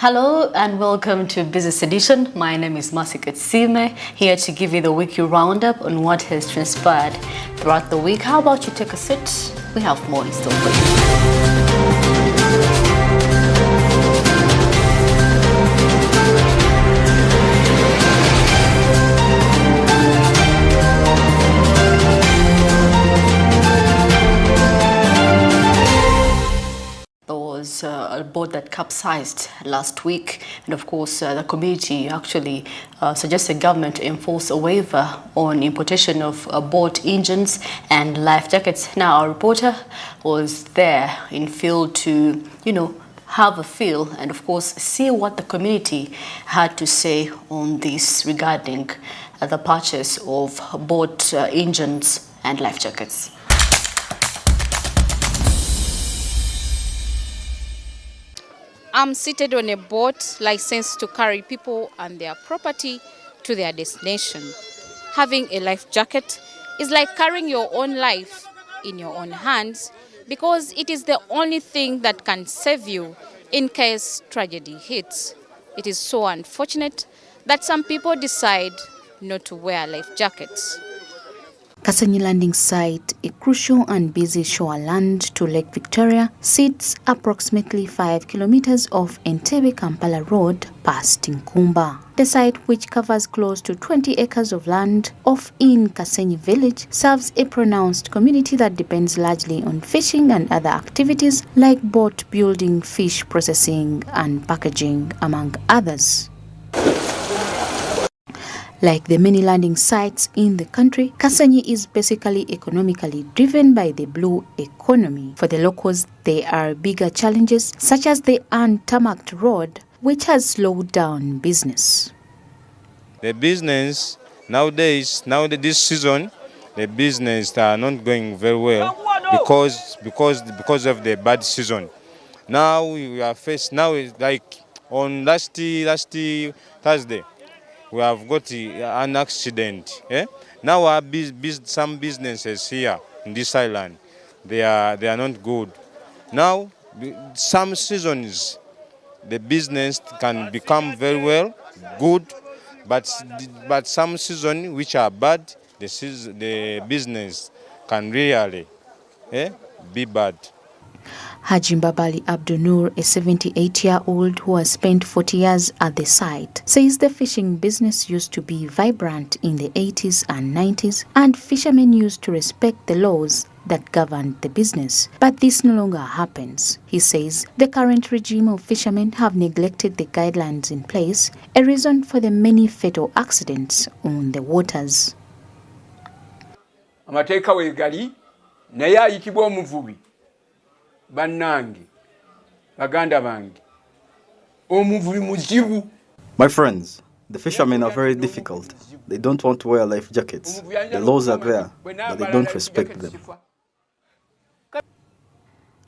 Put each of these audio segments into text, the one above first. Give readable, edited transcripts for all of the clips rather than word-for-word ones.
Hello and welcome to Business Edition. My name is Masika Tsime, here to give you the weekly roundup on what has transpired throughout the week. How about you take a sit? We have more in store for you. A boat that capsized last week, and of course the community actually suggested government to enforce a waiver on importation of boat engines and life jackets. Now our reporter was there in field to have a feel and of course see what the community had to say on this regarding the purchase of boat engines and life jackets. I'm seated on a boat licensed to carry people and their property to their destination. Having a life jacket is like carrying your own life in your own hands because it is the only thing that can save you in case tragedy hits. It is so unfortunate that some people decide not to wear life jackets. Kasenyi landing site, a crucial and busy shoreland to Lake Victoria, sits approximately 5 kilometers off Entebbe Kampala Road past Nkumba. The site, which covers close to 20 acres of land off in Kasenyi village, serves a pronounced community that depends largely on fishing and other activities like boat building, fish processing and packaging, among others. Like the many landing sites in the country, Kasenyi is basically economically driven by the blue economy. For the locals, there are bigger challenges such as the untarmacked road, which has slowed down business. The business nowadays, this season, the business are not going very well because of the bad season. Now we are faced. Now it's like on last Thursday. We have got an accident. Now some businesses here in this island, they are not good. Now some seasons the business can become very well good, but some seasons which are bad, the business can really be bad. Haji Mbabali Abdunur, a 78-year-old who has spent 40 years at the site, says the fishing business used to be vibrant in the 80s and 90s, and fishermen used to respect the laws that governed the business. But this no longer happens. He says the current regime of fishermen have neglected the guidelines in place, a reason for the many fatal accidents on the waters. Amateeka wegali naye ayitibwa omuvubi. Bannange baganda bange omuvubi muzibu. My friends, the fishermen are very difficult. They don't want to wear life jackets. The laws are there, but they don't respect them.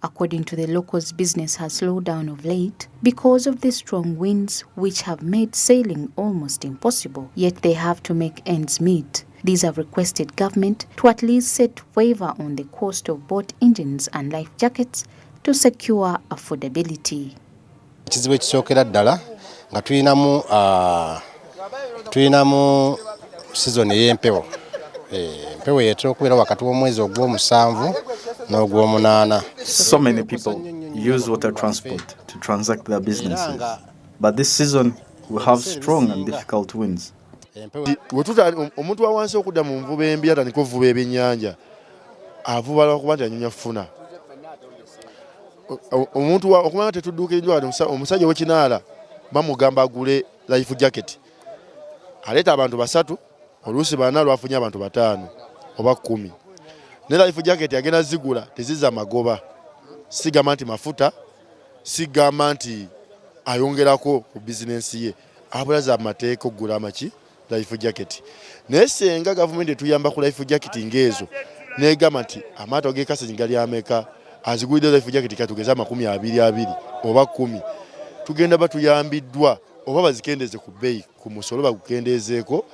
According to the locals, business has slowed down of late because of the strong winds which have made sailing almost impossible, yet they have to make ends meet. These have requested government to at least set waiver on the cost of boat engines and life jackets to secure affordability. Ekizibu ekisookera ddala nga tulinamu season ey'empewo. Empewo yeetera okubeera wakati w'omwezi ogw'omusanvu n'ogw'omunaana. So many people use water transport to transact their businesses, but this season we have strong and difficult winds. Omuntu wa wansi okudda mu nvuba embi atandika okuvuba ebyennyanja avuba lwakuba nti anyonya ffuna. Omuntu okumanya tetudduuka enjwala omusajja w'ekinaala bamugamba agule life jacket. Aleeta abantu 3, oluusi bana lwafunye abantu 5 oba 10. Ne life jacket agenda zigula tezizza magoba. Sigamba nti mafuta, sigamba nti ayongerako ku bizinensi ye. Abulaza amateeka okugula amaki life jacket. Naye senga gavumenti etuyamba ku life jacket ngeezo negamba nti amaato g'ekasi gali ameka azigulidde life jacket katugeza 20 oba 10, tugenda batuyambiddwa oba bazikendeze ku bbeeyi ku musolo bagukendezeeko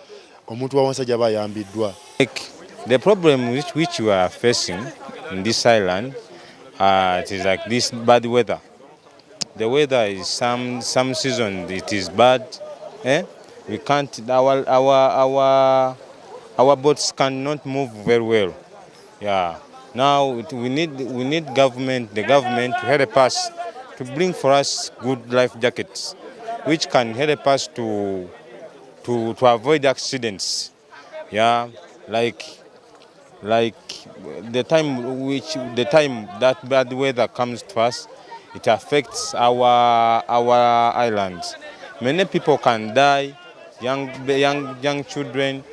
omuntu wa wansi ajaba ayambiddwa. The problem which we are facing in this island, it is like this bad weather. the weather is some season it is bad. We can't our boats cannot move very well. Yeah. Now we need the government to help us to bring for us good life jackets, which can help us to avoid accidents. Yeah, like the time that bad weather comes to us, it affects our islands. Many people can die, young children,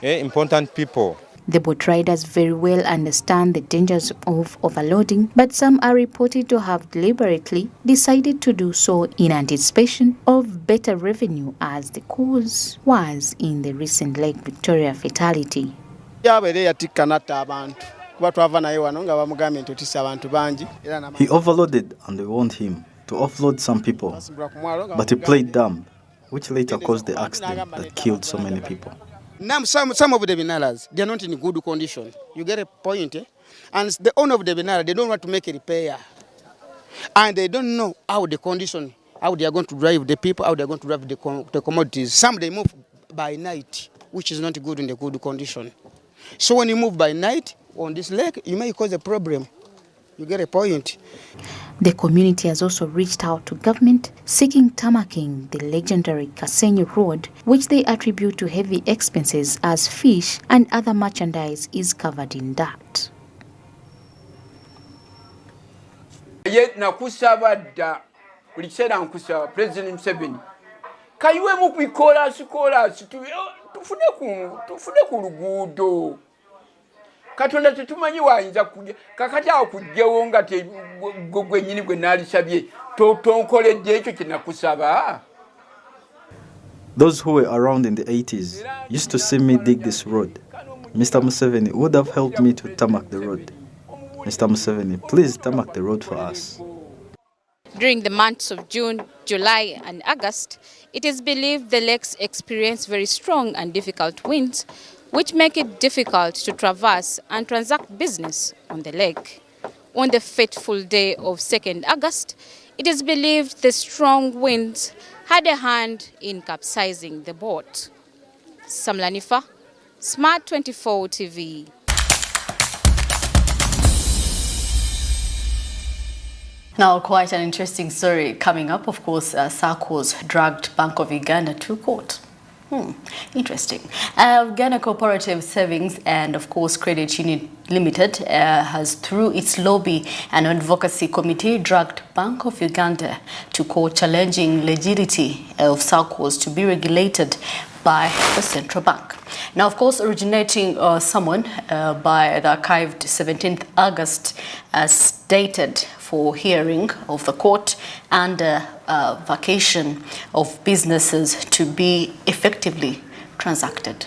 important people. The boat riders very well understand the dangers of overloading, but some are reported to have deliberately decided to do so in anticipation of better revenue, as the cause was in the recent Lake Victoria fatality. He overloaded and they warned him to offload some people, but he played dumb, which later caused the accident that killed so many people. Now, some of the binaras, they are not in good condition. You get a point, eh? And the owner of the binara, they don't want to make a repair. And they don't know how the condition, how they are going to drive the people, how they are going to drive the commodities. Some they move by night, which is not good in the good condition. So when you move by night on this lake, you may cause a problem. You get a point. The community has also reached out to government seeking tarmacking the legendary Kasenyi Road, which they attribute to heavy expenses as fish and other merchandise is covered in dirt. Yet nakusabadda kulichera nkusaba President Museveni kaiwe mukwikola sikola tufune ku luguudo Katonda tetumanyi wayinza kujja kakati akujjewo nga gwe nyini gwe nalisabye tonkoledde ekyo kye nakusaba. Those who were around in the 80s used to see me dig this road. Mr. Museveni would have helped me to tarmac the road. Mr. Museveni, please tarmac the road for us. During the months of June, July and August, it is believed the lakes experience very strong and difficult winds, which make it difficult to traverse and transact business on the lake. On the fateful day of 2nd August, it is believed the strong winds had a hand in capsizing the boat. Samlanifa, Smart 24 TV. Now, quite an interesting story coming up. Of course, SACCOs dragged Bank of Uganda to court. Interesting. Ghana Cooperative Savings and, of course, Credit Union Limited has, through its lobby and advocacy committee, dragged Bank of Uganda to court, challenging legality of SACCOs to be regulated by the central bank. Now, of course, originating summon by the archived 17th August as dated for hearing of the court and vacation of businesses to be effectively transacted.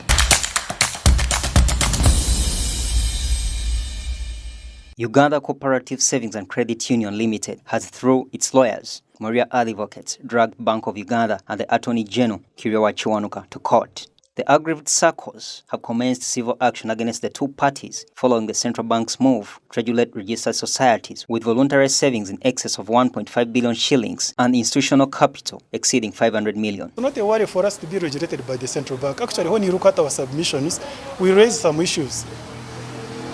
Uganda Cooperative Savings and Credit Union Limited has, through its lawyers, Maria Advocates, dragged Bank of Uganda and the Attorney General, Kiriwa Chiwanuka, to court. The aggrieved SACCOs have commenced civil action against the two parties following the central bank's move to regulate registered societies with voluntary savings in excess of 1.5 billion shillings and institutional capital exceeding 500 million. It's not a worry for us to be regulated by the central bank. Actually, when you look at our submissions, we raise some issues.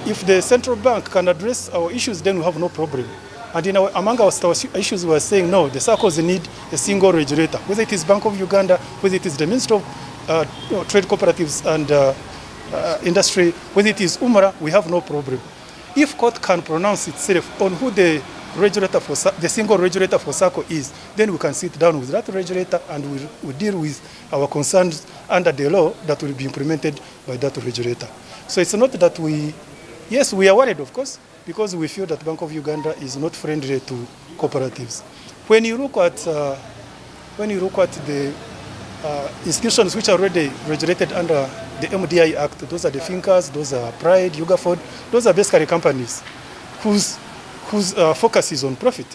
If the central bank can address our issues, then we have no problem. And among our issues, we are saying, no, the SACCOs need a single regulator, whether it is Bank of Uganda, whether it is the Ministry of Trade Cooperatives and Industry, whether it is UMRA, we have no problem. If court can pronounce itself on who the regulator for the single regulator for SACCO is, then we can sit down with that regulator and we deal with our concerns under the law that will be implemented by that regulator. So it's not that yes, we are worried, of course, because we feel that Bank of Uganda is not friendly to cooperatives. When you look at the institutions which are already regulated under the MDI Act, those are the Fincas, those are Pride, Ugaford, those are basically companies whose focus is on profit.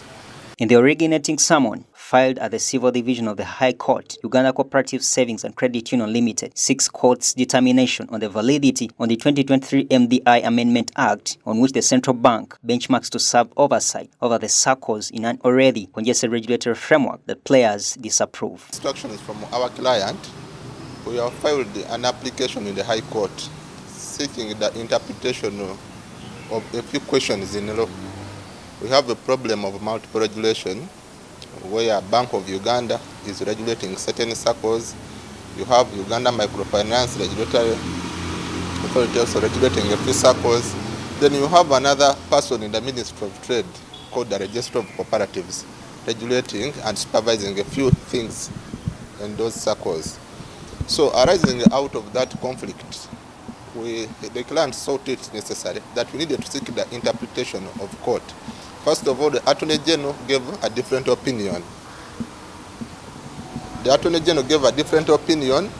In the originating summon filed at the Civil Division of the High Court, Uganda Cooperative Savings and Credit Union Limited seeks court's determination on the validity on the 2023 MDI Amendment Act, on which the central bank benchmarks to serve oversight over the SACCOs in an already congested regulatory framework that players disapprove. Instructions from our client, we have filed an application in the High Court seeking the interpretation of a few questions in law. We have a problem of multiple regulation where Bank of Uganda is regulating certain SACCOs. You have Uganda Microfinance Regulatory Authority also regulating a few SACCOs. Then you have another person in the Ministry of Trade called the Register of Cooperatives regulating and supervising a few things in those SACCOs. So arising out of that conflict, the client thought it necessary that we needed to seek the interpretation of court. First of all, the Attorney General gave a different opinion. The Attorney General gave a different opinion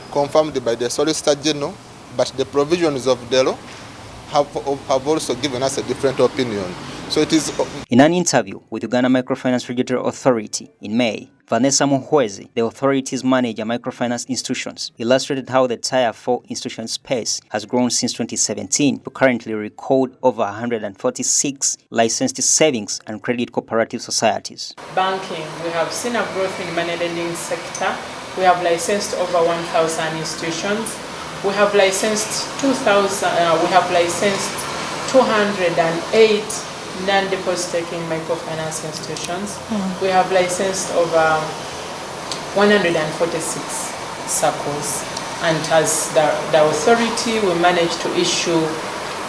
confirmed by the Solicitor General, but the provisions of the law have also given us a different opinion. So it is. In an interview with Uganda Microfinance Regulatory Authority in May, Vanessa Muhwezi, the authority's manager microfinance institutions, illustrated how the Tier 4 institution space has grown since 2017 to currently record over 146 licensed savings and credit cooperative societies. Banking, we have seen a growth in money lending sector. We have licensed over 1,000 institutions. We have licensed 208 non-deposit-taking microfinance institutions. We have licensed over 146 SACCOs, and as the authority, we managed to issue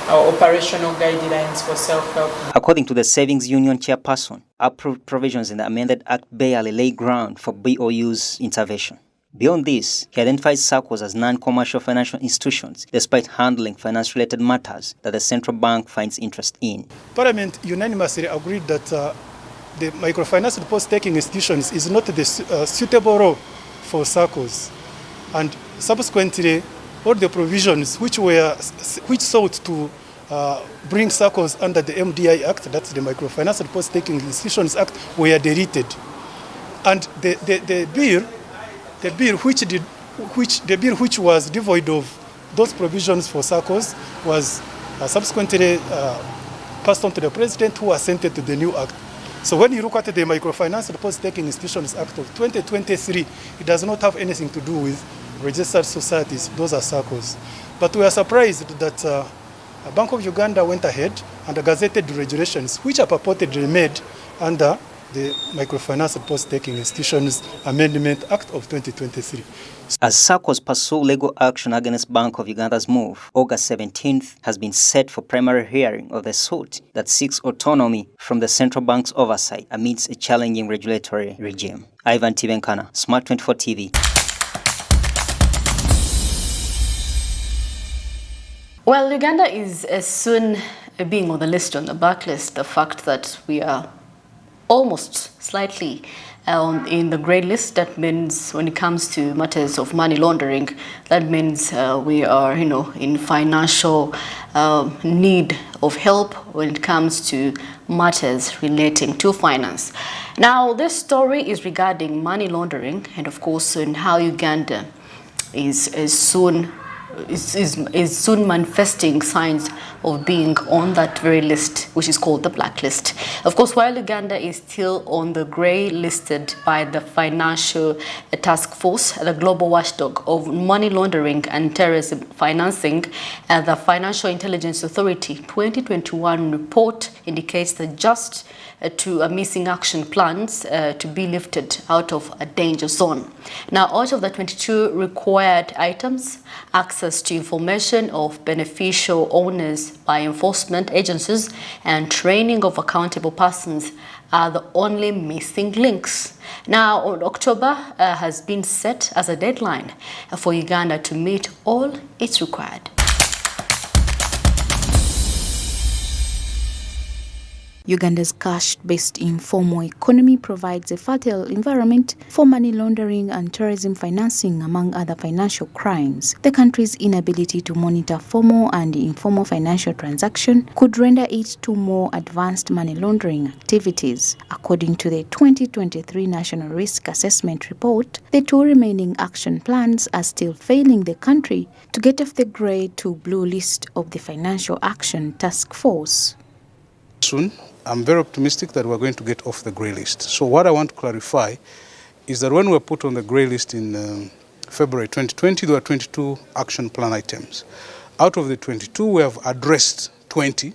our operational guidelines for self-help. According to the Savings Union chairperson, approved provisions in the amended act barely lay ground for BOU's intervention. Beyond this, he identifies SACCOs as non-commercial financial institutions, despite handling finance-related matters that the central bank finds interest in. Parliament unanimously agreed that the microfinance deposit-taking institutions is not the suitable role for SACCOs, and subsequently, all the provisions which sought to bring SACCOs under the MDI Act, that's the Microfinance Deposit-Taking Institutions Act, were deleted, and the bill which was devoid of those provisions for SACCOs was subsequently passed on to the president, who assented to the new act. So when you look at the Microfinance Deposit-Taking Institutions Act of 2023, it does not have anything to do with registered societies. Those are SACCOs. But we are surprised that Bank of Uganda went ahead and gazetted regulations which are purportedly made under the Microfinance Deposit-Taking Institutions Amendment Act of 2023. As SACCOs pursue legal action against Bank of Uganda's move, August 17th has been set for primary hearing of the suit that seeks autonomy from the central bank's oversight amidst a challenging regulatory regime. Ivan Tibenkana, Smart 24 TV. Well, Uganda is soon being on the list, on the backlist. The fact that we are almost slightly in the grey list, that means when it comes to matters of money laundering, that means we are, in financial need of help when it comes to matters relating to finance. Now, this story is regarding money laundering, and of course, in how Uganda is soon manifesting signs of being on that very list, which is called the blacklist. Of course, while Uganda is still on the grey listed by the Financial Task Force, the global watchdog of money laundering and terrorism financing, the Financial Intelligence Authority 2021 report indicates that just to missing action plans to be lifted out of a danger zone. Now, out of the 22 required items, access to information of beneficial owners by enforcement agencies and training of accountable persons are the only missing links. Now, October has been set as a deadline for Uganda to meet all it's required. Uganda's cash-based informal economy provides a fertile environment for money laundering and terrorism financing, among other financial crimes. The country's inability to monitor formal and informal financial transactions could render it to more advanced money laundering activities. According to the 2023 National Risk Assessment Report, the two remaining action plans are still failing the country to get off the grey to blue list of the Financial Action Task Force. Soon, I'm very optimistic that we're going to get off the grey list. So what I want to clarify is that when we were put on the grey list in February 2020, there were 22 action plan items. Out of the 22, we have addressed 20.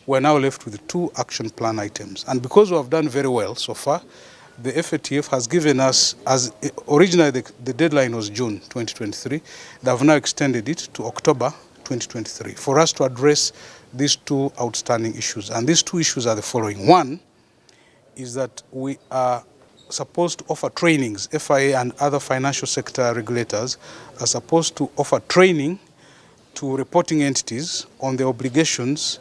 We're now left with 2 action plan items. And because we have done very well so far, the FATF has given us, as originally the deadline was June 2023, they have now extended it to October 2023 for us to address these 2 outstanding issues. And these 2 issues are the following. One is that we are supposed to offer trainings. FIA and other financial sector regulators are supposed to offer training to reporting entities on the obligations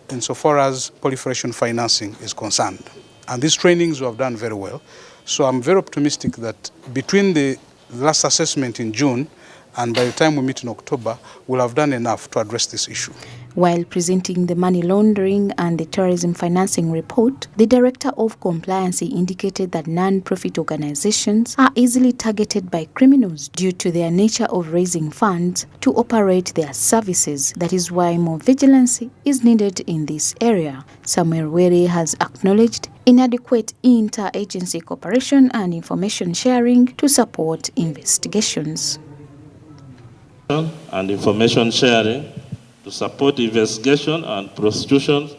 insofar as proliferation financing is concerned. And these trainings we have done very well. So I'm very optimistic that between the last assessment in June and by the time we meet in October, we'll have done enough to address this issue. While presenting the money laundering and the terrorism financing report, the Director of Compliance indicated that non-profit organizations are easily targeted by criminals due to their nature of raising funds to operate their services. That is why more vigilance is needed in this area. Samuel Were has acknowledged inadequate inter-agency cooperation and information sharing to support investigations. And information sharing to support investigation and prosecution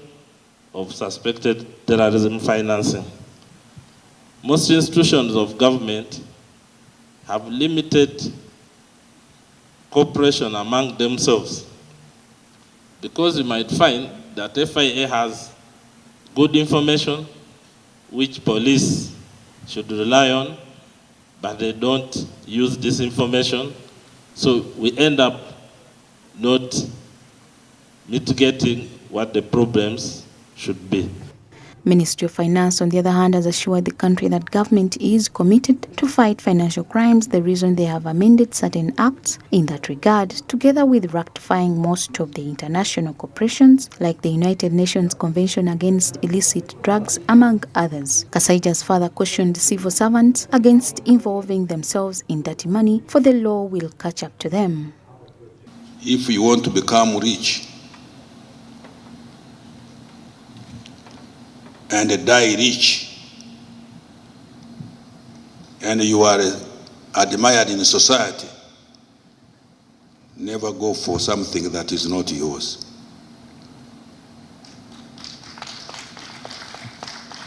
of suspected terrorism financing. Most institutions of government have limited cooperation among themselves because you might find that FIA has good information which police should rely on, but they don't use this information. So we end up not mitigating what the problems should be. Ministry of Finance, on the other hand, has assured the country that government is committed to fight financial crimes, the reason they have amended certain acts in that regard, together with rectifying most of the international corporations like the United Nations Convention Against Illicit Drugs, among others. Kasaija has further cautioned civil servants against involving themselves in dirty money, for the law will catch up to them. If you want to become rich and die rich, and you are admired in society, never go for something that is not yours.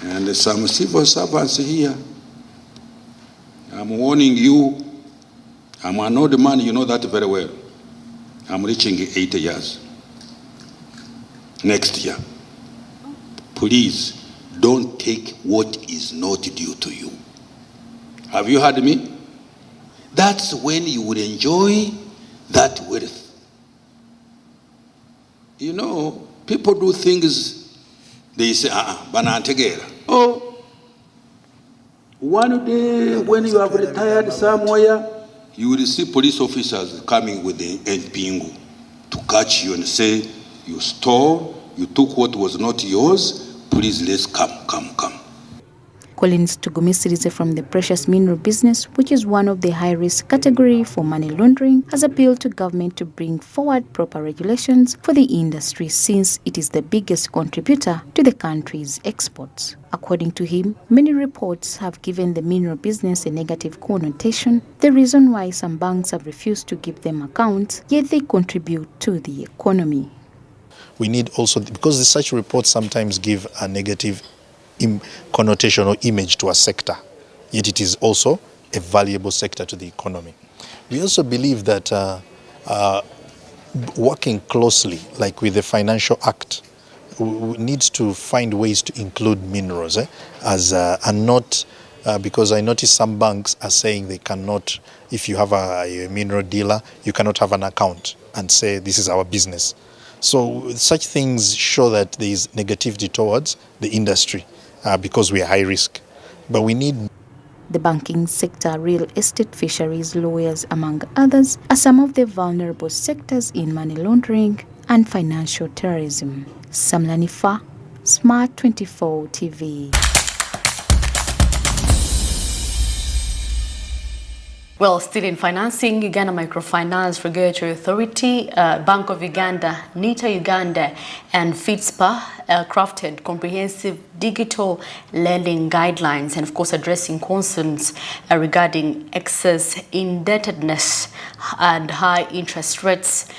And some civil servants here, I'm warning you, I'm an old man, you know that very well. I'm reaching 80 years next year. Please, don't take what is not due to you. Have you heard me? That's when you will enjoy that wealth. You know, people do things, they say, banantegera. Oh, one day when you have retired somewhere, you will see police officers coming with the NPingu to catch you and say, you stole, you took what was not yours, please let's come. Collins Tugumisirize from the precious mineral business, which is one of the high-risk category for money laundering, has appealed to government to bring forward proper regulations for the industry since it is the biggest contributor to the country's exports. According to him, many reports have given the mineral business a negative connotation, the reason why some banks have refused to give them accounts, yet they contribute to the economy. We need also, because such reports sometimes give a negative connotation or image to a sector, yet it is also a valuable sector to the economy. We also believe that working closely, like with the Financial Act, needs to find ways to include minerals and not because I notice some banks are saying they cannot, if you have a mineral dealer, you cannot have an account and say this is our business. So such things show that there is negativity towards the industry because we are high risk. But we need... The banking sector, real estate, fisheries, lawyers, among others, are some of the vulnerable sectors in money laundering and financial terrorism. Samlani Fa, Smart 24 TV. Well, still in financing, Uganda Microfinance Regulatory Authority, Bank of Uganda, NITA Uganda, and FITSPA crafted comprehensive digital lending guidelines and, of course, addressing concerns regarding excess indebtedness and high interest rates,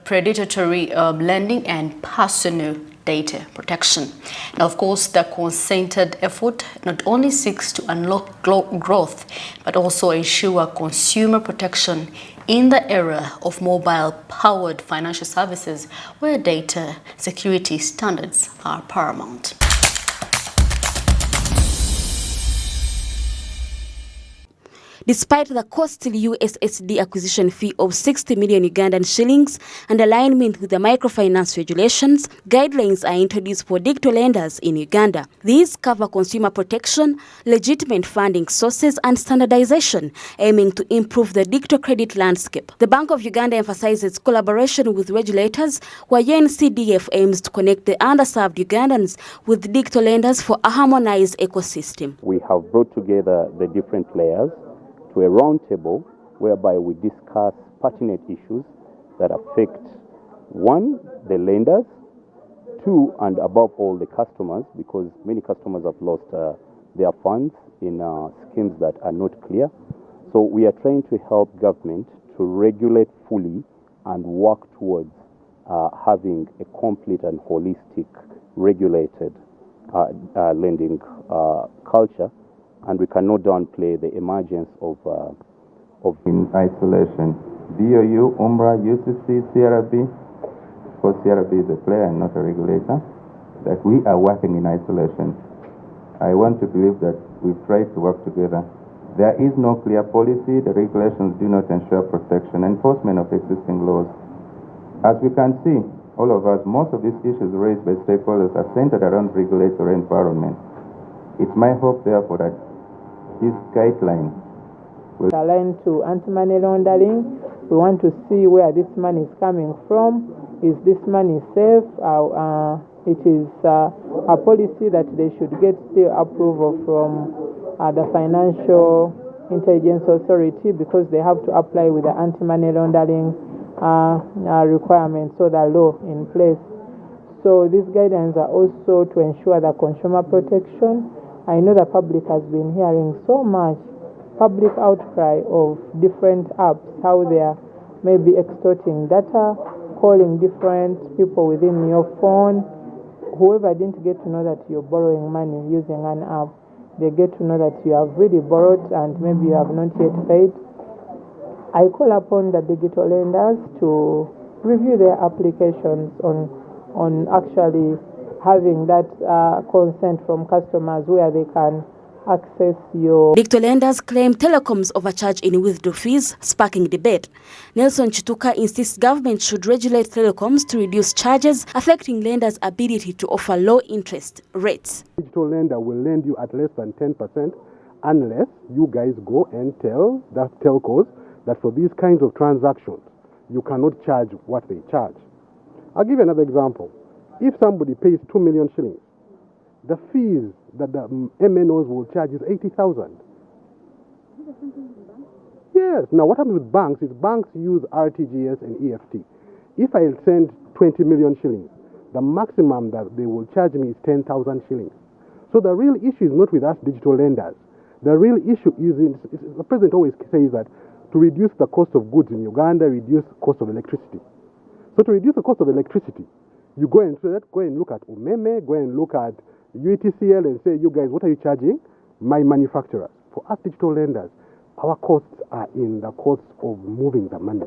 predatory lending, and personal data protection. Now, of course, the concerted effort not only seeks to unlock growth, but also ensure consumer protection in the era of mobile-powered financial services where data security standards are paramount. Despite the costly USSD acquisition fee of 60 million Ugandan shillings and alignment with the microfinance regulations, guidelines are introduced for digital lenders in Uganda. These cover consumer protection, legitimate funding sources, and standardization, aiming to improve the digital credit landscape. The Bank of Uganda emphasizes collaboration with regulators, while UNCDF aims to connect the underserved Ugandans with digital lenders for a harmonized ecosystem. We have brought together the different players to a round table whereby we discuss pertinent issues that affect, one, the lenders, two, and above all, the customers, because many customers have lost their funds in schemes that are not clear. So we are trying to help government to regulate fully and work towards having a complete and holistic regulated lending culture. And we cannot downplay the emergence of in isolation. BOU, UMRA, UCC, CRB, because CRB is a player and not a regulator, that we are working in isolation. I want to believe that we've tried to work together. There is no clear policy. The regulations do not ensure protection and enforcement of existing laws. As we can see, all of us, most of these issues raised by stakeholders are centered around regulatory environment. It's my hope, therefore, that this guideline will align to anti-money laundering. We want to see where this money is coming from. Is this money safe? It is a policy that they should get still approval from the Financial Intelligence Authority, because they have to apply with the anti-money laundering requirements, so the law in place. So these guidelines are also to ensure the consumer protection. I know the public has been hearing so much public outcry of different apps, how they are maybe extorting data, calling different people within your phone. Whoever didn't get to know that you're borrowing money using an app, they get to know that you have really borrowed and maybe you have not yet paid. I call upon the digital lenders to review their applications on actually having that consent from customers where they can access your... Digital lenders claim telecoms overcharge in withdrawal fees, sparking debate. Nelson Chituka insists government should regulate telecoms to reduce charges, affecting lenders' ability to offer low interest rates. Digital lender will lend you at less than 10% unless you guys go and tell the telcos that for these kinds of transactions, you cannot charge what they charge. I'll give you another example. If somebody pays 2 million shillings, the fees that the MNOs will charge is 80,000. Yes. Now what happens with banks is banks use RTGS and EFT. If I send 20 million shillings, the maximum that they will charge me is 10,000 shillings. So the real issue is not with us digital lenders. The real issue is, the president always says that to reduce the cost of goods in Uganda, reduce the cost of electricity. So to reduce the cost of electricity, you go and look at Umeme, go and look at UETCL and say, you guys, what are you charging my manufacturers? For us digital lenders, our costs are in the costs of moving the money.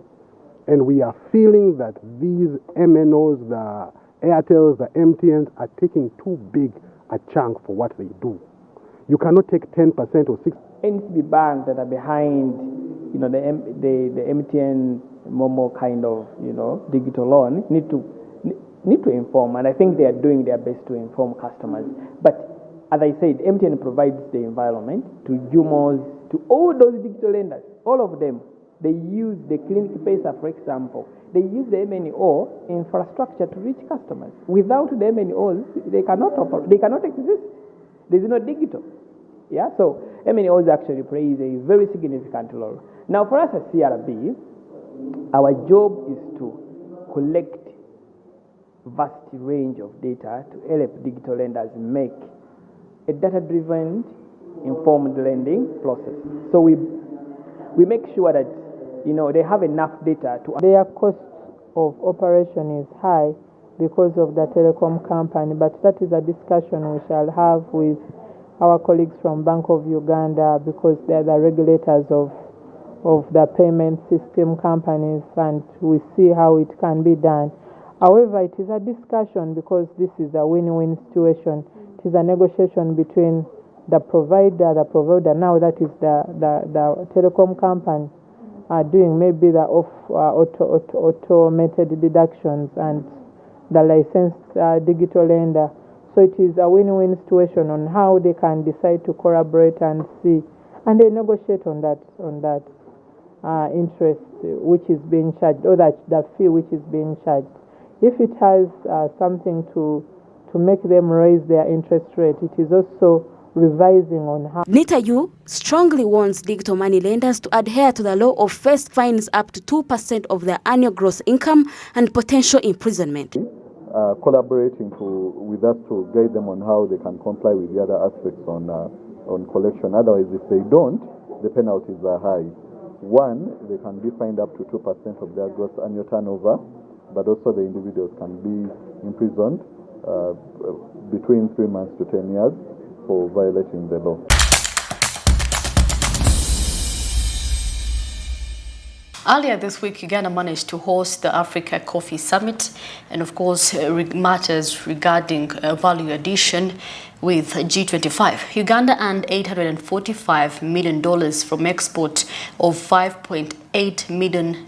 And we are feeling that these MNOs, the Airtels, the MTNs are taking too big a chunk for what they do. You cannot take 10% or 6%. NCB banks that are behind, the MTN Momo kind of, digital loan need to need to inform, and I think they are doing their best to inform customers. But as I said, MTN provides the environment to Jumos, to all those digital lenders, all of them. They use the Clinic Pesa, for example. They use the MNO infrastructure to reach customers. Without the MNOs, they cannot operate, they cannot exist. There's no digital. Yeah, so MNOs actually plays a very significant role. Now, for us at CRB, our job is to collect vast range of data to help digital lenders make a data-driven, informed lending process. So we make sure that they have enough data to. Their cost of operation is high because of the telecom company, but that is a discussion we shall have with our colleagues from Bank of Uganda, because they are the regulators of the payment system companies, and we see how it can be done. However, it is a discussion because this is a win-win situation. It is a negotiation between the provider now, that is the telecom company, doing maybe the automated deductions, and the licensed digital lender. So it is a win-win situation on how they can decide to collaborate and see, and they negotiate on that interest which is being charged, or that the fee which is being charged. If it has something to make them raise their interest rate, it is also revising on how. NITAU strongly warns digital money lenders to adhere to the law of first fines up to 2% of their annual gross income and potential imprisonment. Collaborating with us to guide them on how they can comply with the other aspects on collection. Otherwise, if they don't, the penalties are high. One, they can be fined up to 2% of their gross annual turnover, but also the individuals can be imprisoned between 3 months to 10 years for violating the law. Earlier this week, Uganda managed to host the Africa Coffee Summit, and of course, matters regarding value addition with G25. Uganda earned $845 million from export of 5.8 million,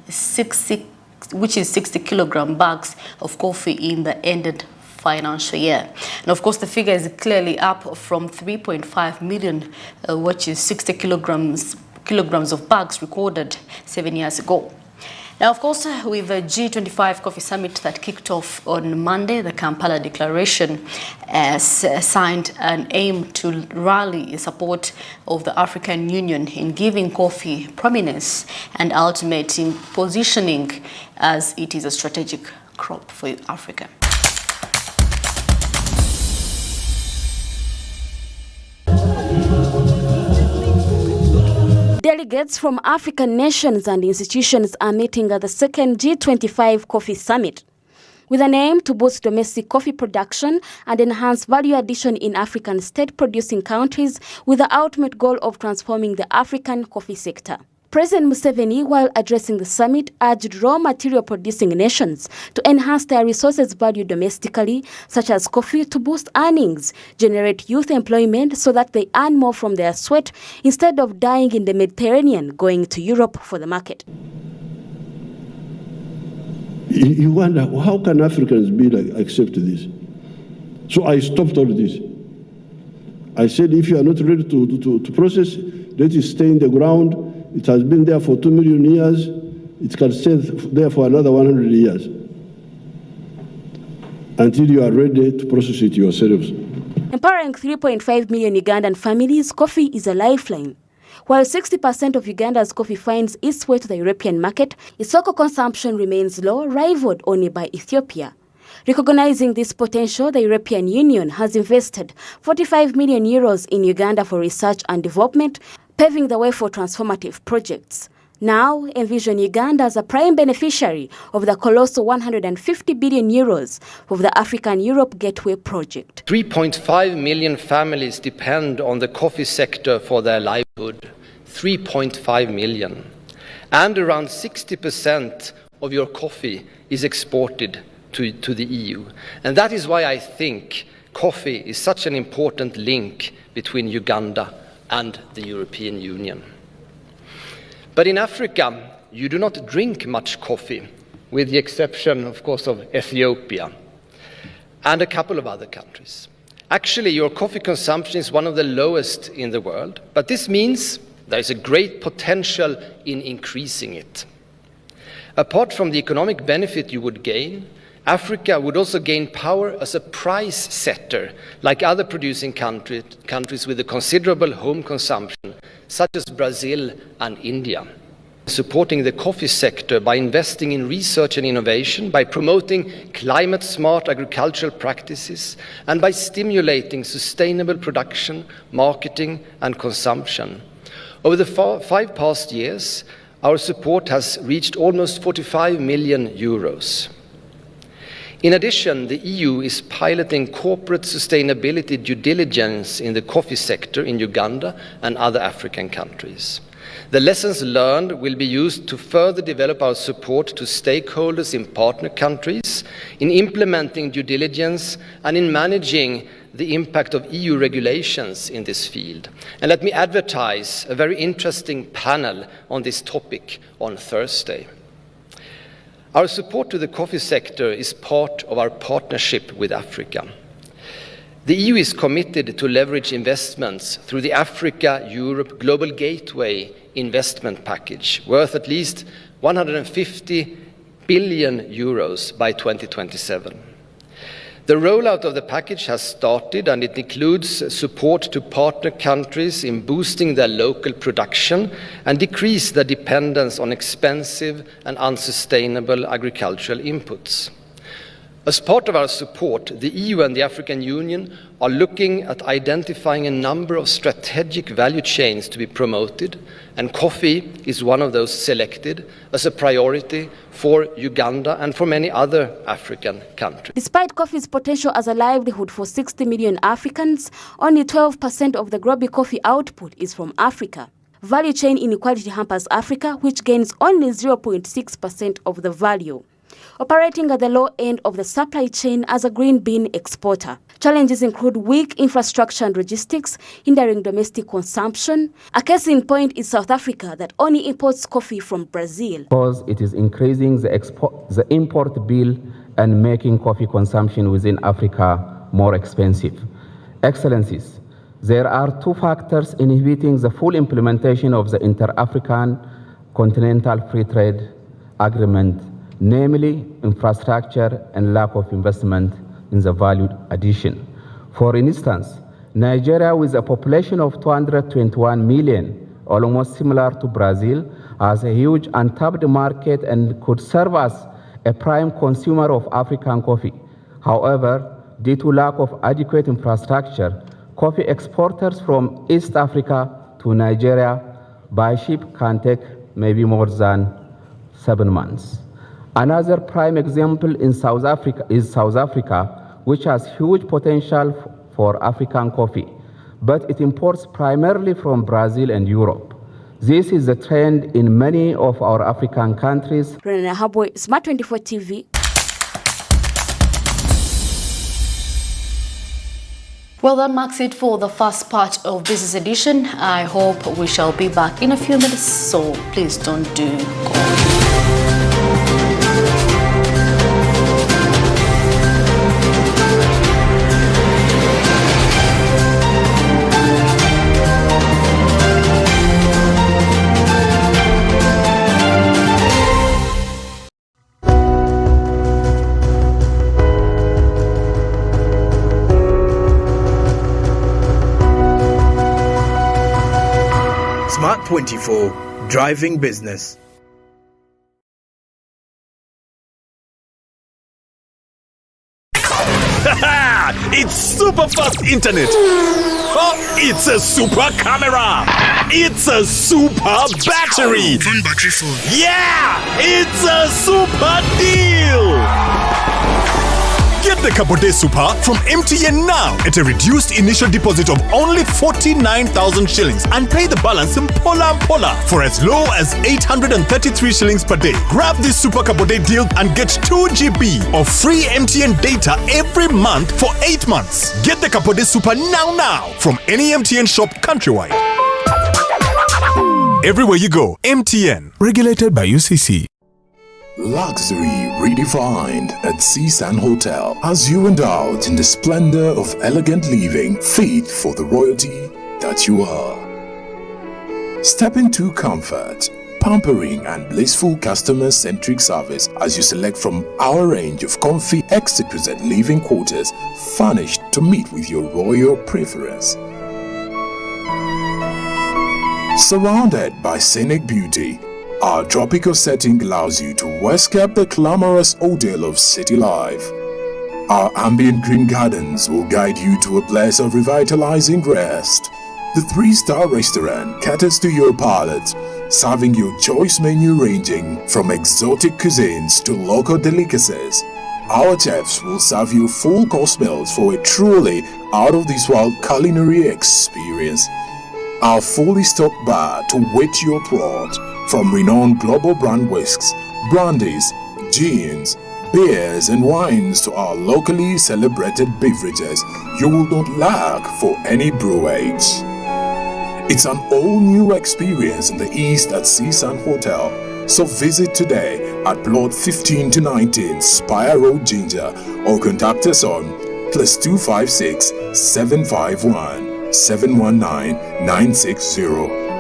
which is 60 kilogram bags of coffee in the ended financial year. And of course, the figure is clearly up from 3.5 million, which is 60 kilograms of bags recorded 7 years ago. Now, of course, with the G25 Coffee Summit that kicked off on Monday, the Kampala Declaration signed an aim to rally support of the African Union in giving coffee prominence and ultimately positioning as it is a strategic crop for Africa. Delegates from African nations and institutions are meeting at the second G25 Coffee Summit with an aim to boost domestic coffee production and enhance value addition in African state-producing countries with the ultimate goal of transforming the African coffee sector. President Museveni, while addressing the summit, urged raw material producing nations to enhance their resources value domestically, such as coffee, to boost earnings, generate youth employment so that they earn more from their sweat instead of dying in the Mediterranean going to Europe for the market. You wonder, how can Africans accept this? So I stopped all this. I said, if you are not ready to process, let it stay in the ground. It has been there for 2 million years. It can stay there for another 100 years until you are ready to process it yourselves. Empowering 3.5 million Ugandan families, coffee is a lifeline. While 60% of Uganda's coffee finds its way to the European market, its local consumption remains low, rivaled only by Ethiopia. Recognizing this potential, the European Union has invested 45 million euros in Uganda for research and development, paving the way for transformative projects. Now, envision Uganda as a prime beneficiary of the colossal 150 billion euros of the African Europe Gateway project. 3.5 million families depend on the coffee sector for their livelihood. 3.5 million. And around 60% of your coffee is exported to the EU. And that is why I think coffee is such an important link between Uganda and the European Union. But in Africa, you do not drink much coffee, with the exception, of course, of Ethiopia. and a couple of other countries. Actually, your coffee consumption is one of the lowest in the world, but this means there is a great potential in increasing it. Apart from the economic benefit you would gain, Africa would also gain power as a price setter, like other producing countries with a considerable home consumption, such as Brazil and India. Supporting the coffee sector by investing in research and innovation, by promoting climate-smart agricultural practices, and by stimulating sustainable production, marketing, and consumption. Over the 5 past years, our support has reached almost 45 million euros. In addition, the EU is piloting corporate sustainability due diligence in the coffee sector in Uganda and other African countries. The lessons learned will be used to further develop our support to stakeholders in partner countries, in implementing due diligence, and in managing the impact of EU regulations in this field. And let me advertise a very interesting panel on this topic on Thursday. Our support to the coffee sector is part of our partnership with Africa. The EU is committed to leverage investments through the Africa-Europe Global Gateway investment package, worth at least 150 billion euros by 2027. The rollout of the package has started, and it includes support to partner countries in boosting their local production and decrease their dependence on expensive and unsustainable agricultural inputs. As part of our support, the EU and the African Union are looking at identifying a number of strategic value chains to be promoted, and coffee is one of those selected as a priority for Uganda and for many other African countries. Despite coffee's potential as a livelihood for 60 million Africans, only 12% of the global coffee output is from Africa. Value chain inequality hampers Africa, which gains only 0.6% of the value. Operating at the low end of the supply chain as a green bean exporter. Challenges include weak infrastructure and logistics, hindering domestic consumption. A case in point is South Africa, that only imports coffee from Brazil. Because it is increasing the import bill and making coffee consumption within Africa more expensive. Excellencies, there are 2 factors inhibiting the full implementation of the Inter-African Continental Free Trade Agreement, namely infrastructure and lack of investment in the value addition. For instance, Nigeria, with a population of 221 million, almost similar to Brazil, has a huge untapped market and could serve as a prime consumer of African coffee. However, due to lack of adequate infrastructure, coffee exporters from East Africa to Nigeria by ship can take maybe more than 7 months. Another prime example in South Africa, which has huge potential for African coffee, but it imports primarily from Brazil and Europe. This is the trend in many of our African countries. Renana Habwe, Smart 24 TV. Well, that marks it for the first part of Business Edition. I hope we shall be back in a few minutes, so please don't go. Smart 24, driving business. It's super fast internet. Oh, it's a super camera. It's a super battery. Phone battery full. Yeah, it's a super deal. Get the Capote Super from MTN now at a reduced initial deposit of only 49,000 shillings and pay the balance in Pola for as low as 833 shillings per day. Grab this Super Capote deal and get 2 GB of free MTN data every month for 8 months. Get the Capote Super now from any MTN shop countrywide. Everywhere you go, MTN. Regulated by UCC. Luxury redefined at Seasand Hotel as you indulge in the splendor of elegant living fit for the royalty that you are. Step into comfort, pampering and blissful customer-centric service as you select from our range of comfy, exquisite living quarters furnished to meet with your royal preference. Surrounded by scenic beauty, our tropical setting allows you to escape the glamorous ordeal of city life. Our ambient green gardens will guide you to a place of revitalizing rest. The 3-star restaurant caters to your palate, serving your choice menu ranging from exotic cuisines to local delicacies. Our chefs will serve you full course meals for a truly out-of-this-world culinary experience. Our fully stocked bar to whet your throat, from renowned global brand whisks, brandies, gins, beers and wines to our locally celebrated beverages, you will not lack for any brewage. It's an all-new experience in the East at Seasand Hotel, so visit today at Plot 15 to 19 Spire Road, Ginger, or contact us on +256 751 719 960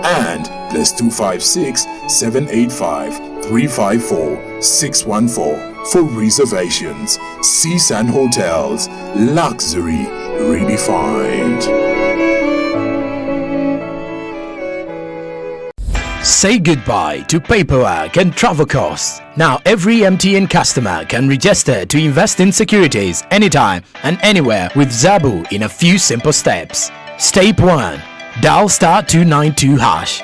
and +256 785 354 614 for reservations. Seasand Hotels, luxury redefined. Say goodbye to paperwork and travel costs. Now every MTN customer can register to invest in securities anytime and anywhere with Zabu in a few simple steps. Step 1. Dial *292#.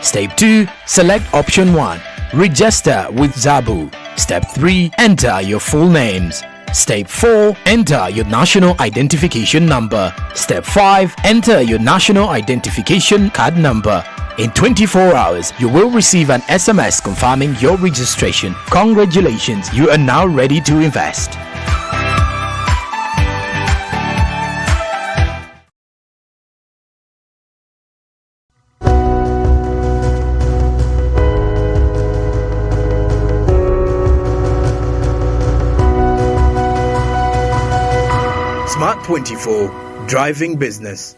Step 2. Select option 1. Register with Zabu. Step 3. Enter your full names. Step 4. Enter your national identification number. Step 5. Enter your national identification card number. In 24 hours, you will receive an SMS confirming your registration. Congratulations, you are now ready to invest. Smart 24, driving business.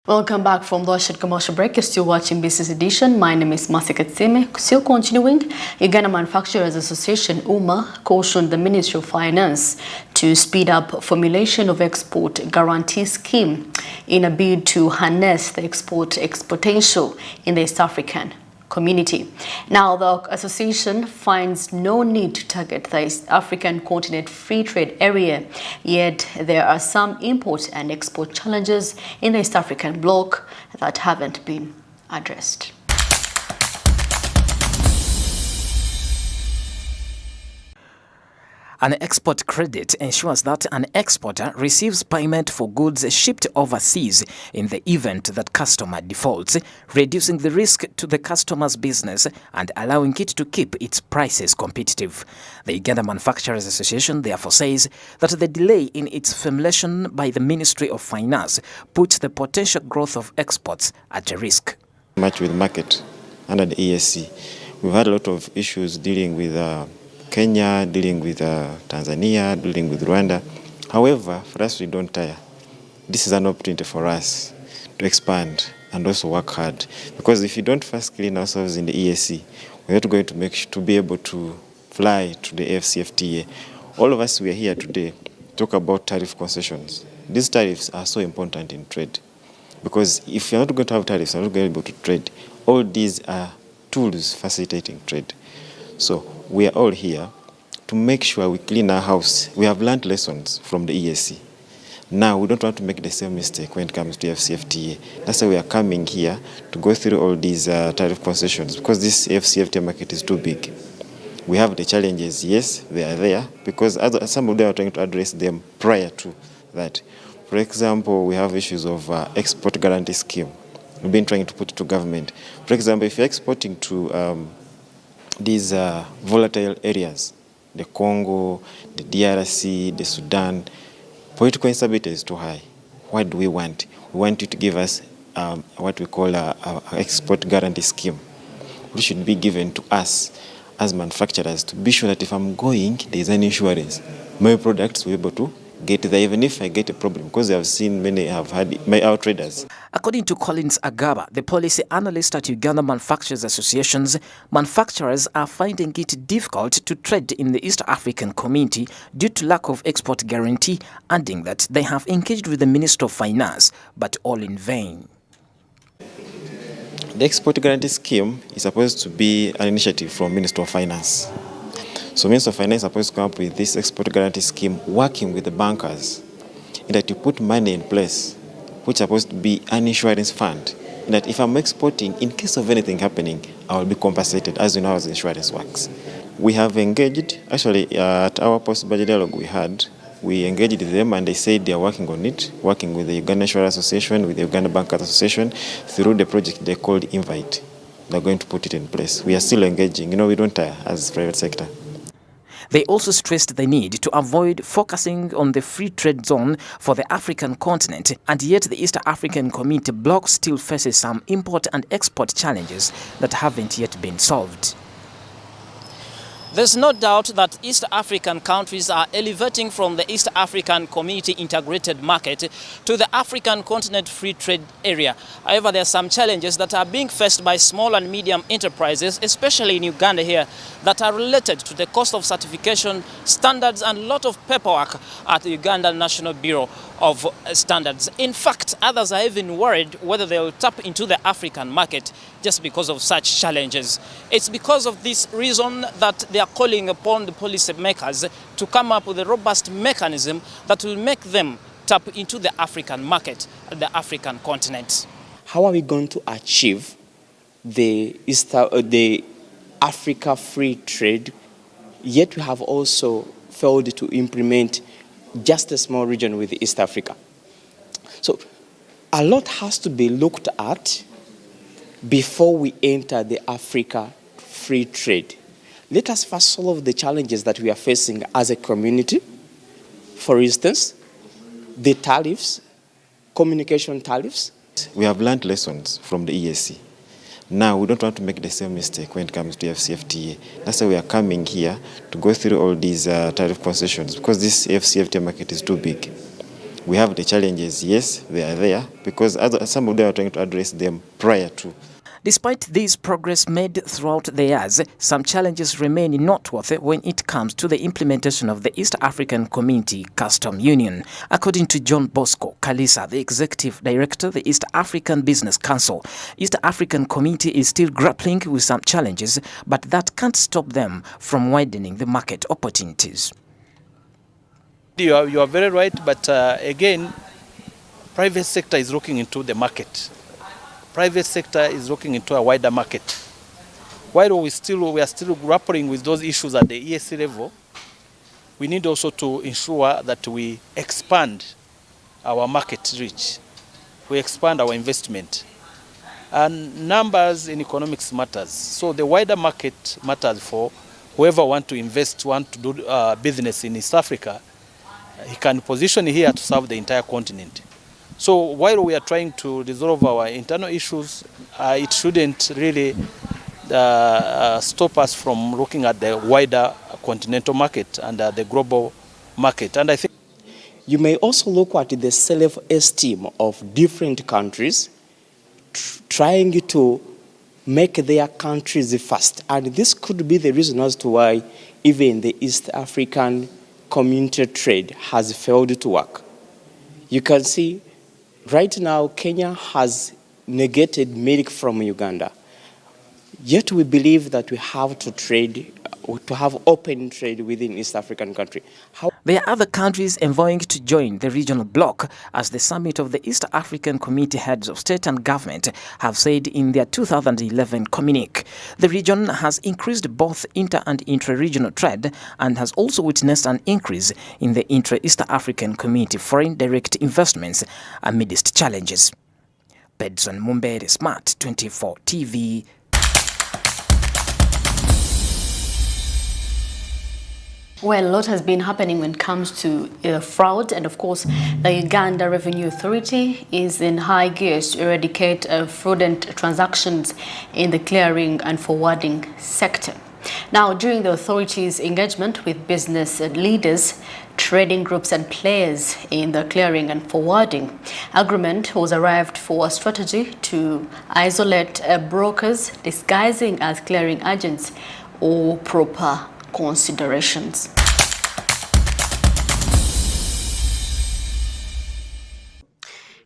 Welcome back from the short commercial break. You're still watching Business Edition. My name is Masi Katsime. Still continuing, Uganda Manufacturers Association UMA cautioned the Ministry of Finance to speed up formulation of export guarantee scheme in a bid to harness the export potential in the East African community. Now, the association finds no need to target the East African continent free trade area, yet there are some import and export challenges in the East African bloc that haven't been addressed. An export credit ensures that an exporter receives payment for goods shipped overseas in the event that customer defaults, reducing the risk to the customer's business and allowing it to keep its prices competitive. The Uganda Manufacturers Association therefore says that the delay in its formulation by the Ministry of Finance puts the potential growth of exports at a risk. Much with market under the ESC. We've had a lot of issues dealing with Kenya, dealing with Tanzania, dealing with Rwanda. However, for us, we don't tire. This is an opportunity for us to expand and also work hard. Because if you don't first clean ourselves in the ESC, we're not going to be able to fly to the AfCFTA. All of us, we are here today to talk about tariff concessions. These tariffs are so important in trade. Because if you're not going to have tariffs, you're not going to be able to trade. All these are tools facilitating trade. So we are all here to make sure we clean our house. We have learned lessons from the ESC. Now we don't want to make the same mistake when it comes to AfCFTA. That's why we are coming here to go through all these tariff concessions, because this AfCFTA market is too big. We have the challenges, yes, they are there, because some of them are trying to address them prior to that. For example, we have issues of export guarantee scheme. We've been trying to put it to government. For example, if you're exporting to these volatile areas, the Congo, the DRC, the Sudan, political instability is too high. What do we want? We want you to give us what we call an export guarantee scheme, which should be given to us as manufacturers to be sure that if I'm going, there's an insurance. My products will be able to get there, even if I get a problem, because I've seen many have had our traders. According to Collins Agaba, the policy analyst at Uganda Manufacturers Associations, manufacturers are finding it difficult to trade in the East African community due to lack of export guarantee, adding that they have engaged with the Minister of Finance, but all in vain. The export guarantee scheme is supposed to be an initiative from Minister of Finance. So Minister of Finance is supposed to come up with this export guarantee scheme, working with the bankers, in that you put money in place, which is supposed to be an insurance fund, in that if I'm exporting, in case of anything happening, I will be compensated, as you know how the insurance works. We have engaged, actually at our post-budget dialogue we engaged with them and they said they are working on it, working with the Uganda Insurance Association, with the Uganda Bankers Association, through the project they called Invite. They're going to put it in place. We are still engaging. You know, we don't tire as private sector. They also stressed the need to avoid focusing on the free trade zone for the African continent, and yet the East African Community bloc still faces some import and export challenges that haven't yet been solved. There's no doubt that East African countries are elevating from the East African Community integrated market to the African continent free trade area. However, there are some challenges that are being faced by small and medium enterprises, especially in Uganda here, that are related to the cost of certification, standards, and a lot of paperwork at the Uganda National Bureau of Standards. In fact, others are even worried whether they will tap into the African market just because of such challenges. It's because of this reason that they are calling upon the policy makers to come up with a robust mechanism that will make them tap into the African market, the African continent. How are we going to achieve the Africa free trade, yet we have also failed to implement just a small region with East Africa? So a lot has to be looked at before we enter the Africa free trade. Let us first solve the challenges that we are facing as a community. For instance, the tariffs, communication tariffs. We have learned lessons from the EAC. Now we don't want to make the same mistake when it comes to FCFTA. That's why we are coming here to go through all these tariff concessions, because this FCFTA market is too big. We have the challenges, yes, they are there, because some of them are trying to address them prior to. Despite this progress made throughout the years, some challenges remain noteworthy when it comes to the implementation of the East African Community Custom Union. According to John Bosco Kalisa, the Executive Director of the East African Business Council, East African Community is still grappling with some challenges, but that can't stop them from widening the market opportunities. You are very right, but again, private sector is looking into the market. Private sector is looking into a wider market. While we are still grappling with those issues at the EAC level, we need also to ensure that we expand our market reach. We expand our investment. And numbers in economics matters. So the wider market matters for whoever want to invest, want to do business in East Africa. He can position here to serve the entire continent. So while we are trying to resolve our internal issues, it shouldn't really stop us from looking at the wider continental market and the global market. And I think you may also look at the self-esteem of different countries trying to make their countries first. And this could be the reason as to why even the East African community trade has failed to work. You can see right now Kenya has negated milk from Uganda. Yet we believe that we have to trade, to have open trade within East African country. There are other countries envoying to join the regional bloc, as the summit of the East African Community Heads of State and Government have said in their 2011 communique. The region has increased both inter- and intra-regional trade and has also witnessed an increase in the intra-East African Community foreign direct investments amidst challenges. Bedson Mumbere, Smart 24 TV. Well, a lot has been happening when it comes to fraud, and of course, the Uganda Revenue Authority is in high gear to eradicate fraudulent transactions in the clearing and forwarding sector. Now, during the authority's engagement with business leaders, trading groups and players in the clearing and forwarding, agreement was arrived for a strategy to isolate brokers disguising as clearing agents or proper considerations.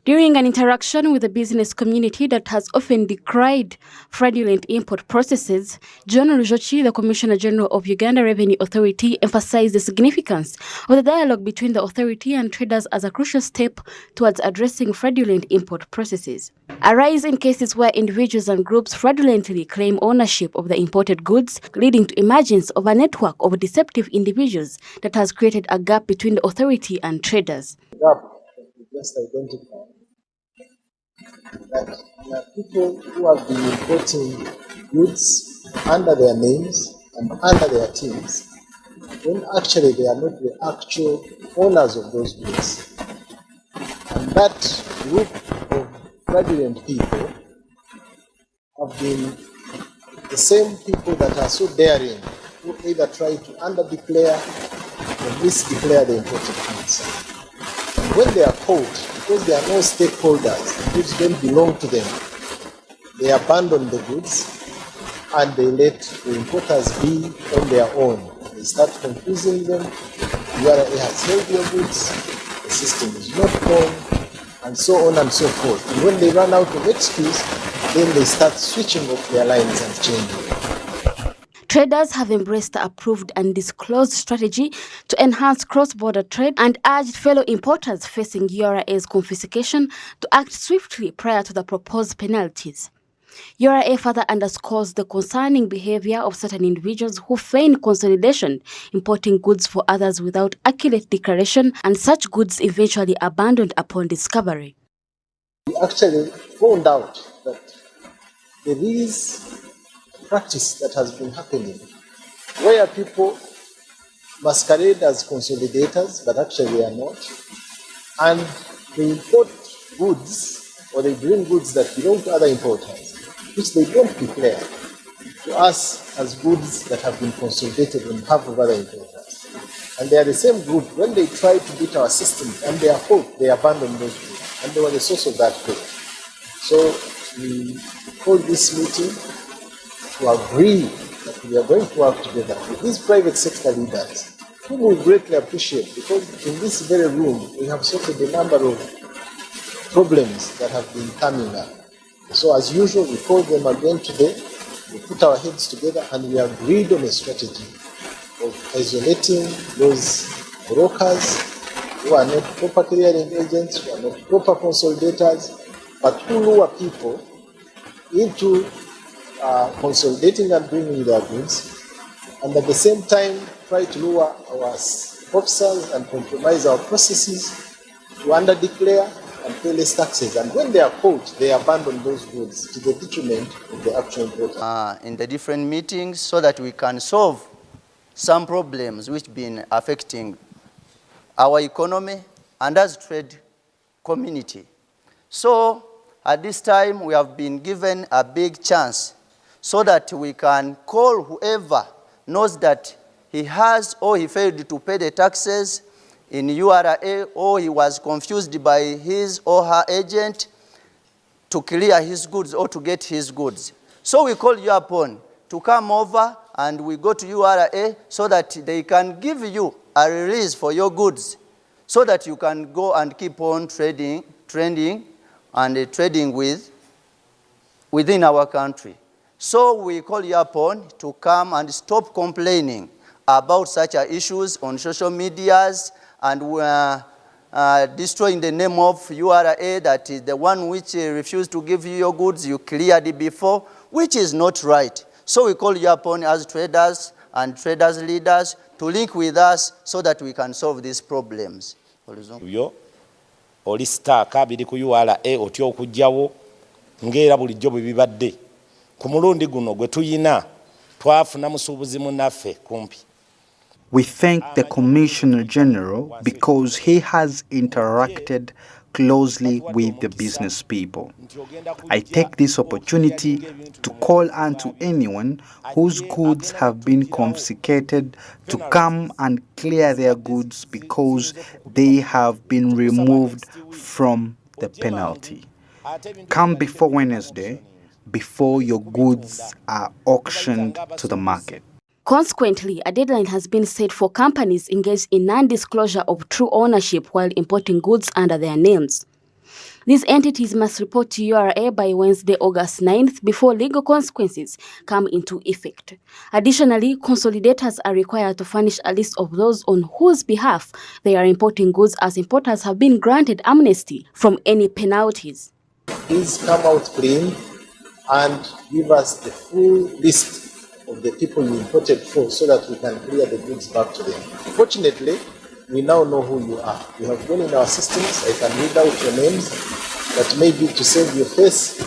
During an interaction with the business community that has often decried fraudulent import processes, John Rujochi, the Commissioner General of Uganda Revenue Authority, emphasized the significance of the dialogue between the authority and traders as a crucial step towards addressing fraudulent import processes. A rise in cases where individuals and groups fraudulently claim ownership of the imported goods, leading to emergence of a network of deceptive individuals that has created a gap between the authority and traders. Just identify that there are people who have been importing goods under their names and under their teams, when actually they are not the actual owners of those goods. And that group of fraudulent people have been the same people that are so daring, who either try to underdeclare or misdeclare the imported goods. When they are caught, because there are no stakeholders, the goods don't belong to them, they abandon the goods and they let the importers be on their own. They start confusing them. URA has held your goods, the system is not known, and so on and so forth. And when they run out of excuse, then they start switching off their lines and changing. Traders have embraced the approved and disclosed strategy to enhance cross-border trade and urged fellow importers facing URA's confiscation to act swiftly prior to the proposed penalties. URA further underscores the concerning behavior of certain individuals who feign consolidation, importing goods for others without accurate declaration, and such goods eventually abandoned upon discovery. We actually found out that there is practice that has been happening where people masquerade as consolidators, but actually they are not, and they import goods or they bring goods that belong to other importers, which they don't declare to us as goods that have been consolidated on behalf of other importers. And they are the same group. When they try to beat our system and they are caught, they abandon those goods, and they were the source of that good. So we called this meeting to agree that we are going to work together with these private sector leaders, whom we greatly appreciate, because in this very room we have sorted a number of problems that have been coming up. So as usual, we called them again today, we put our heads together and we agreed on a strategy of isolating those brokers who are not proper clearing agents, who are not proper consolidators, but who lure people into consolidating and bringing their goods, and at the same time try to lure our officers and compromise our processes to underdeclare and pay less taxes. And when they are caught, they abandon those goods to the detriment of the actual importer. In the different meetings, so that we can solve some problems which have been affecting our economy and as trade community. So at this time, we have been given a big chance so that we can call whoever knows that he has or he failed to pay the taxes in URA, or he was confused by his or her agent to clear his goods or to get his goods. So we call you upon to come over and we go to URA so that they can give you a release for your goods so that you can go and keep on trading within our country. So we call you upon to come and stop complaining about such issues on social medias, and destroying the name of URA, that is the one which refused to give you your goods, you cleared it before, which is not right. So we call you upon as traders and traders leaders to link with us so that we can solve these problems. Yo oli staka biri ku URA otyo okujjawo ngera bulijjo bwe bibadde ku mulundi guno gwe tuyina twafuna musuubuzi munaffe kumpi. We thank the Commissioner General because he has interacted closely with the business people. I take this opportunity to call on to anyone whose goods have been confiscated to come and clear their goods because they have been removed from the penalty. Come before Wednesday, before your goods are auctioned to the market. Consequently, a deadline has been set for companies engaged in non-disclosure of true ownership while importing goods under their names. These entities must report to URA by Wednesday, August 9th, before legal consequences come into effect. Additionally, consolidators are required to furnish a list of those on whose behalf they are importing goods, as importers have been granted amnesty from any penalties. Please come out clean and give us the full list of the people you imported for so that we can clear the goods back to them. Fortunately, we now know who you are. We have gone in our systems. I can read out your names, but maybe to save your face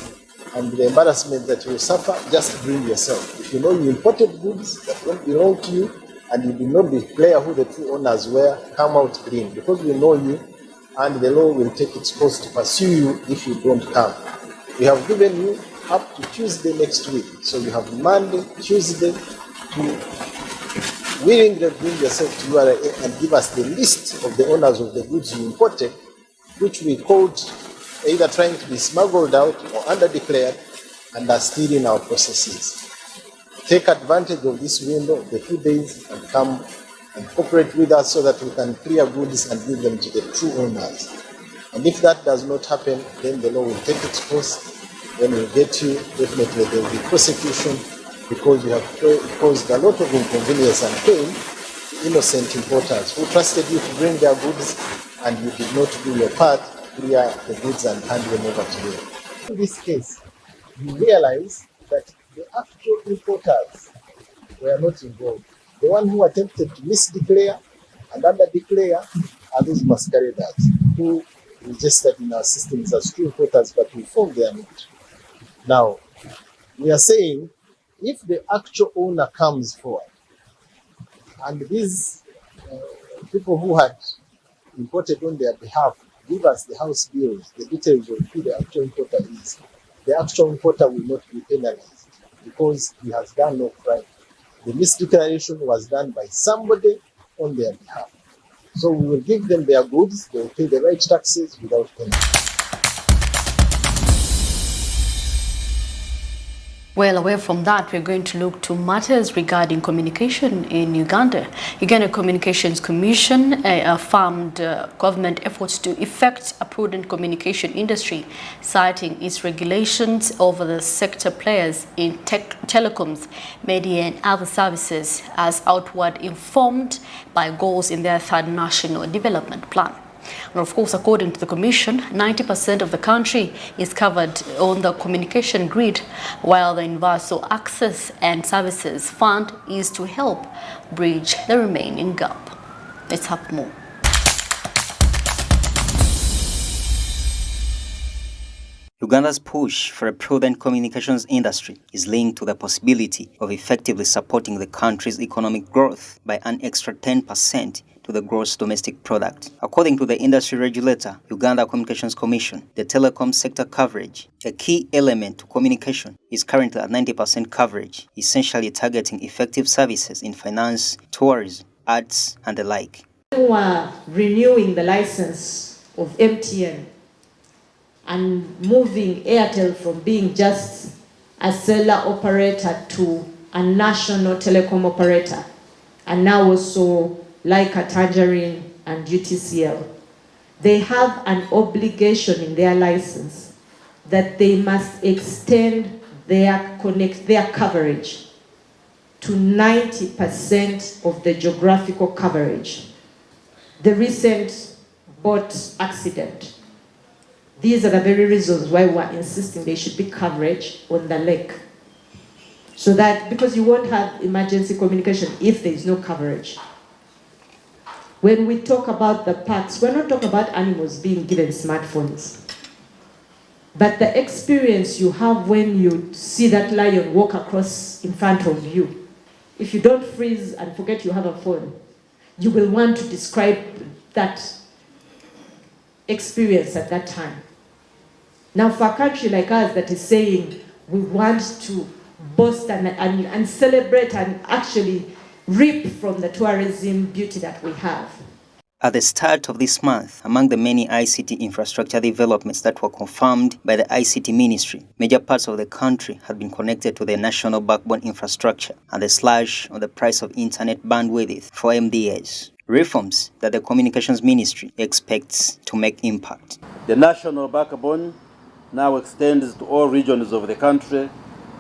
and the embarrassment that you suffer, just bring yourself. If you know you imported goods that don't belong to you and you did not declare who the true owners were, come out clean, because we know you and the law will take its course to pursue you if you don't come. We have given you up to Tuesday next week. So you have Monday, Tuesday to willingly bring yourself to URA and give us the list of the owners of the goods you imported, which we called either trying to be smuggled out or underdeclared and are still in our processes. Take advantage of this window of the 2 days and come and cooperate with us so that we can clear goods and give them to the true owners. And if that does not happen, then the law will take its course. When we get you, definitely there will be prosecution because you have caused a lot of inconvenience and pain to innocent importers who trusted you to bring their goods and you did not do your part, clear the goods and hand them over to them. In this case, you realize that the actual importers were not involved. The one who attempted to misdeclare and underdeclare are those masqueraders who registered in our systems as true importers, but we found they are not. Now, we are saying if the actual owner comes forward and these people who had imported on their behalf give us the house bills, the details of who the actual importer is, the actual importer will not be penalized because he has done no crime. The misdeclaration was done by somebody on their behalf. So we will give them their goods, they will pay the right taxes without penalty. Well, away from that, we're going to look to matters regarding communication in Uganda. Uganda Communications Commission affirmed government efforts to effect a prudent communication industry, citing its regulations over the sector players in telecoms, media and other services as outward informed by goals in their third national development plan. And of course, according to the Commission, 90% of the country is covered on the communication grid, while the Universal Access and Services Fund is to help bridge the remaining gap. Let's have more. Uganda's push for a prudent communications industry is linked to the possibility of effectively supporting the country's economic growth by an extra 10% to the gross domestic product. According to the industry regulator, Uganda Communications Commission, the telecom sector coverage, a key element to communication, is currently at 90% coverage, essentially targeting effective services in finance, tourism, arts, and the like. We are renewing the license of MTN and moving Airtel from being just a cellular operator to a national telecom operator, and now also like a Tangerine and UTCL. They have an obligation in their license that they must extend their coverage to 90% of the geographical coverage. The recent boat accident. These are the very reasons why we're insisting there should be coverage on the lake. So that, because you won't have emergency communication if there is no coverage. When we talk about the parks, we're not talking about animals being given smartphones. But the experience you have when you see that lion walk across in front of you, if you don't freeze and forget you have a phone, you will want to describe that experience at that time. Now, for a country like us that is saying we want to boast and celebrate and actually reap from the tourism beauty that we have. At the start of this month, among the many ICT infrastructure developments that were confirmed by the ICT Ministry, major parts of the country had been connected to the national backbone infrastructure and the slash on the price of internet bandwidth for MDAs. Reforms that the Communications Ministry expects to make impact. The national backbone now extends to all regions of the country,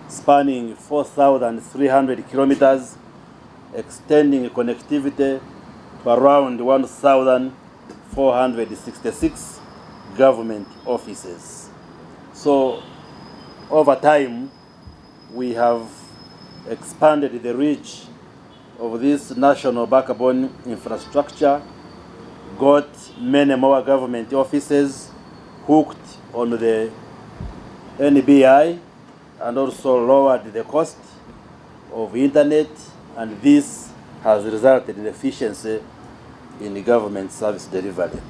spanning 4,300 kilometers, extending connectivity to around 1,466 government offices. So, over time, we have expanded the reach of this national backbone infrastructure, got many more government offices hooked on the NBI, and also lowered the cost of internet, and this has resulted in efficiency in the government service delivery.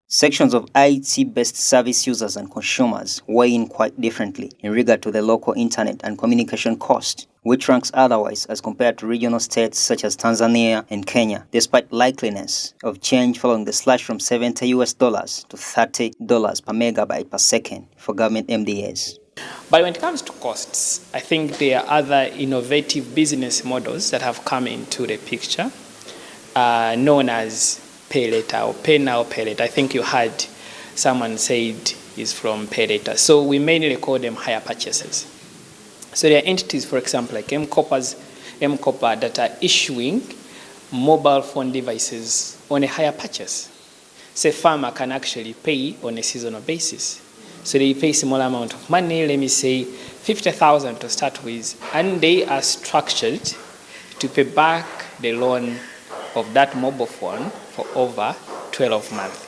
Sections of IT-based service users and consumers weigh in quite differently in regard to the local internet and communication cost, which ranks otherwise as compared to regional states such as Tanzania and Kenya, despite likeliness of change following the slash from $70 to $30 per megabyte per second for government MDAs. But when it comes to costs, I think there are other innovative business models that have come into the picture, known as pay later or pay now, pay later. I think you heard someone said is from pay later. So we mainly call them hire purchases. So there are entities, for example, like M-Copper that are issuing mobile phone devices on a hire purchase. Say farmer can actually pay on a seasonal basis. So they pay a small amount of money, let me say 50,000 to start with, and they are structured to pay back the loan of that mobile phone for over 12 months.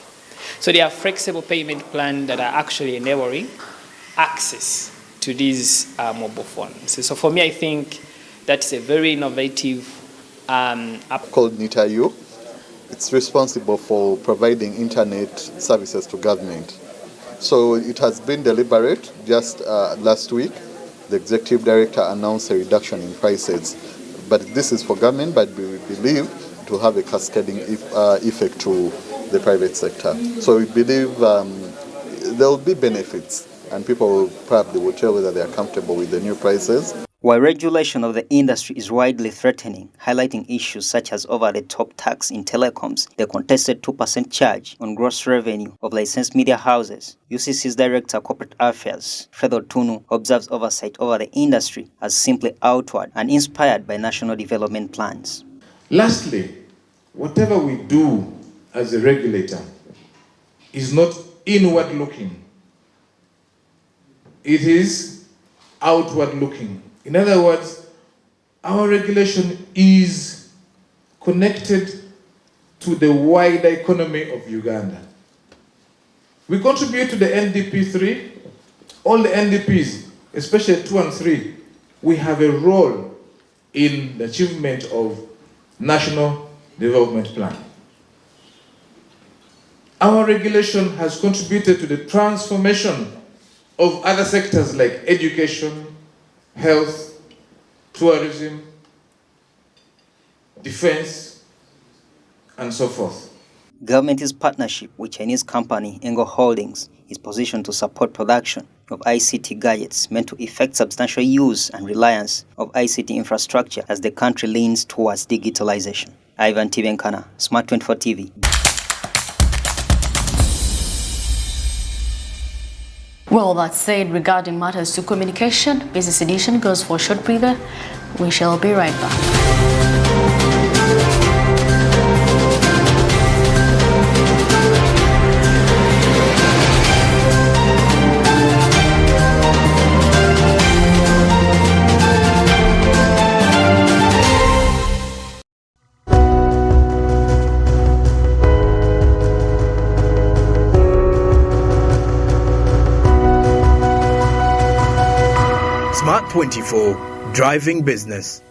So they are flexible payment plans that are actually enabling access to these mobile phones. So for me, I think that's a very innovative app called NITAU. It's responsible for providing internet services to government. So it has been deliberate. Just last week, the executive director announced a reduction in prices. But this is for government, but we believe it will have a cascading effect to the private sector. So we believe there will be benefits, and people probably will tell whether they are comfortable with the new prices. While regulation of the industry is widely threatening, highlighting issues such as over-the-top tax in telecoms, the contested 2% charge on gross revenue of licensed media houses, UCC's Director of Corporate Affairs, Fredo Tunu, observes oversight over the industry as simply outward and inspired by national development plans. Lastly, whatever we do as a regulator is not inward-looking. It is outward-looking. In other words, our regulation is connected to the wider economy of Uganda. We contribute to the NDP 3. All the NDPs, especially 2 and 3, we have a role in the achievement of National Development Plan. Our regulation has contributed to the transformation of other sectors like education, health, tourism, defense, and so forth. Government's partnership with Chinese company Engo Holdings is positioned to support production of ICT gadgets meant to effect substantial use and reliance of ICT infrastructure as the country leans towards digitalization. Ivan Tibenkana, Smart 24 TV. Well, that said, regarding matters to communication, Business Edition goes for a short breather. We shall be right back. Smart 24, driving business.